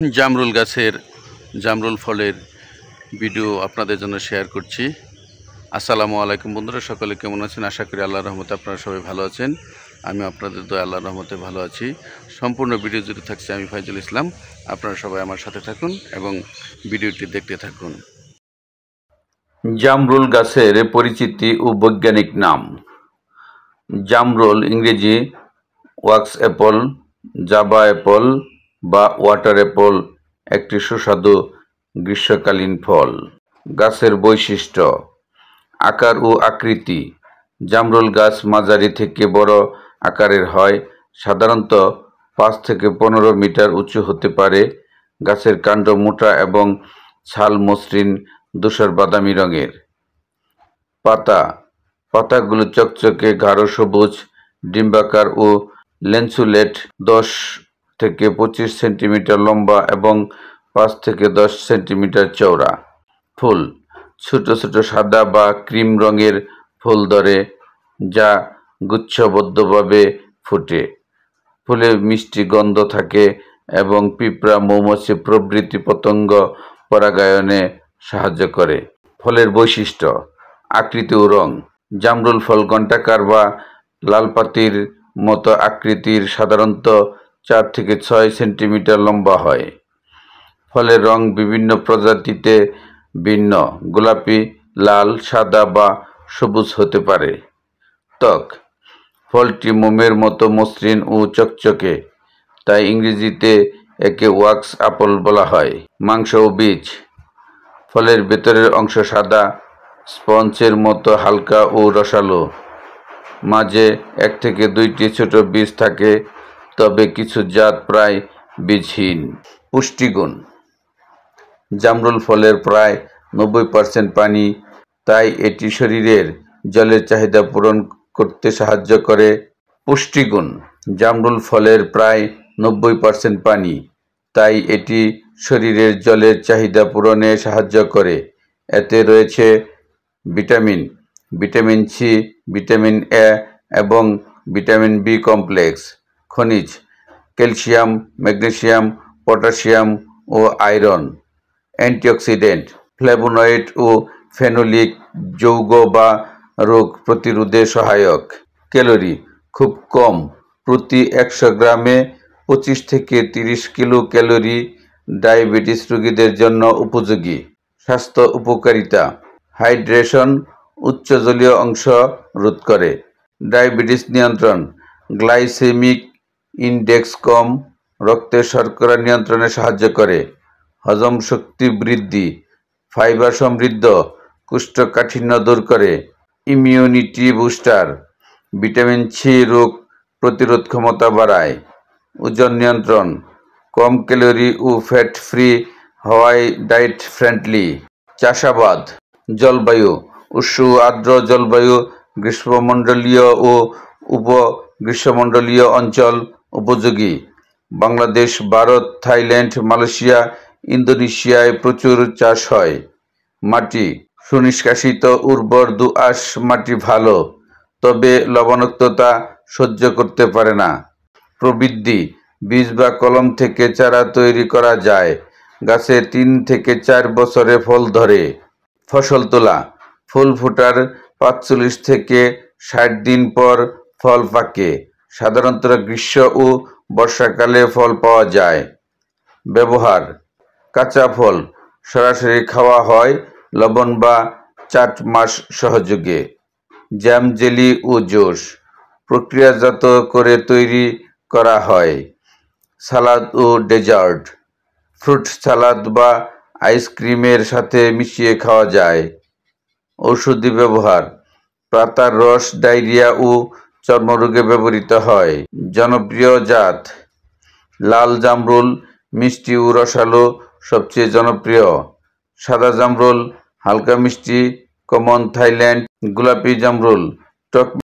জামরুল গাছের জামরুল ফলের ভিডিও আপনাদের জন্য শেয়ার করছি। আসসালামু আলাইকুম বন্ধুরা, সকলে কেমন আছেন? আশা করি আল্লাহর রহমতে আপনারা সবাই ভালো আছেন। আমি আপনাদের দয়া আল্লাহর রহমতে ভালো আছি। সম্পূর্ণ ভিডিও জুড়ে থাকছে আমি ফাইজুল ইসলাম। আপনারা সবাই আমার সাথে থাকুন এবং ভিডিওটি দেখতে থাকুন। জামরুল গাছের পরিচিতি ও বৈজ্ঞানিক নাম। জামরুল ইংরেজি ওয়াক্স অ্যাপল, জাভা অ্যাপল বা ওয়াটার অ্যাপল একটি সুস্বাদু গ্রীষ্মকালীন ফল। গাছের বৈশিষ্ট্য: আকার ও আকৃতি। জামরুল গাছ মাঝারি থেকে বড় আকারের হয়, সাধারণত 5 থেকে 15 মিটার উঁচু হতে পারে। গাছের কাণ্ড মোটা এবং ছাল মসৃণ ধূসর বাদামি রঙের। পাতাগুলো চকচকে গাঢ় সবুজ, ডিম্বাকার ও ল্যান্সুলেট, 10 থেকে 25 সেন্টিমিটার লম্বা এবং 5 থেকে 10 সেন্টিমিটার চওড়া। ফুল ছোট ছোট সাদা বা ক্রিম রঙের ফুল ধরে, যা গুচ্ছবদ্ধভাবে ফোটে। ফুলে মিষ্টি গন্ধ থাকে এবং পিঁপড়া, মৌমাছি প্রভৃতি পতঙ্গ পরাগায়নে সাহায্য করে। ফলের বৈশিষ্ট্য: আকৃতি ও রং। জামরুল ফল ঘণ্টাকার বা লালপাতির মতো আকৃতির, সাধারণত 4 থেকে 6 সেন্টিমিটার লম্বা হয়। ফলের রং বিভিন্ন প্রজাতিতে ভিন্ন, গোলাপি, লাল, সাদা বা সবুজ হতে পারে। ত্বক: ফলটি মোমের মতো মসৃণ ও চকচকে, তাই ইংরেজিতে একে ওয়াক্স আপেল বলা হয়। মাংস ও বীজ: ফলের ভেতরের অংশ সাদা, স্পঞ্জের মতো হালকা ও রসালো। মাঝে 1 থেকে 2টি ছোট বীজ থাকে, তবে কিছু জাত প্রায় বীজহীন। পুষ্টিগুণ: জামরুল ফলের প্রায় 90% পানি, তাই এটি শরীরের জলের চাহিদা পূরণ করতে সাহায্য করে। পুষ্টিগুণ: জামরুল ফলের প্রায় 90% পানি, তাই এটি শরীরের জলের চাহিদা পূরণে সাহায্য করে। এতে রয়েছে ভিটামিন সি, ভিটামিন এ এবং ভিটামিন বি কমপ্লেক্স। খনিজ: ক্যালসিয়াম, ম্যাগনেসিয়াম, পটাশিয়াম ও আয়রন। অ্যান্টিঅক্সিডেন্ট: ফ্ল্যাভোনয়েড ও ফেনোলিক যৌগ বা রোগ প্রতিরোধে সহায়ক। ক্যালোরি খুব কম, প্রতি 100 গ্রামে 25 থেকে 30 কিলো ক্যালোরি, ডায়াবেটিস রোগীদের জন্য উপযোগী। স্বাস্থ্য উপকারিতা: হাইড্রেশন, উচ্চ জলীয় অংশ রোধ করে। ডায়াবেটিস নিয়ন্ত্রণ, গ্লাইসেমিক ইনডেক্স কম, রক্তের শর্করা নিয়ন্ত্রণে সাহায্য করে। হজম শক্তি বৃদ্ধি, ফাইবার সমৃদ্ধ, কোষ্ঠকাঠিন্য দূর করে। ইমিউনিটি বুস্টার, ভিটামিন সি রোগ প্রতিরোধ ক্ষমতা বাড়ায়। ওজন নিয়ন্ত্রণ, কম ক্যালোরি ও ফ্যাট ফ্রি হওয়ায় ডায়েট ফ্রেন্ডলি। চাষাবাদ: জলবায়ু: উষ্ণ আর্দ্র জলবায়ু, গ্রীষ্মমণ্ডলীয় ও উপ-গ্রীষ্মমণ্ডলীয় অঞ্চল উপযোগী। বাংলাদেশ, ভারত, থাইল্যান্ড, মালয়েশিয়া, ইন্দোনেশিয়ায় প্রচুর চাষ হয়। মাটি: সুনিষ্কাশিত, উর্বর, দোআঁশ মাটি ভালো, তবে লবণাক্ততা সহ্য করতে পারে না। প্রবৃদ্ধি: বীজ বা কলম থেকে চারা তৈরি করা যায়। গাছে 3 থেকে 4 বছরে ফল ধরে। ফসল তোলা: ফুল ফোটার 45 থেকে 60 দিন পর ফল পাকে। সাধারণত গ্রীষ্ম ও বর্ষাকালে ফল পাওয়া যায়। ব্যবহার: কাঁচা ফল সরাসরি খাওয়া হয়, লবণ বা চাট মাশ সহযোগে। জ্যাম, জেলি ও জুস প্রক্রিয়াজাত করে তৈরি করা হয়। সালাদ ও ডেজার্ট: ফ্রুট সালাদ বা আইসক্রিমের সাথে মিশিয়ে খাওয়া যায়। ঔষধি ব্যবহার: পাতার রস ডায়রিয়া ও চর্মরোগে ব্যবহৃত হয়। জনপ্রিয় জাত: লাল জামরুল, মিষ্টি ও রসালো সবচেয়ে জনপ্রিয়। সাদা জামরুল হালকা মিষ্টি, কমন থাইল্যান্ড। গোলাপি জামরুল টক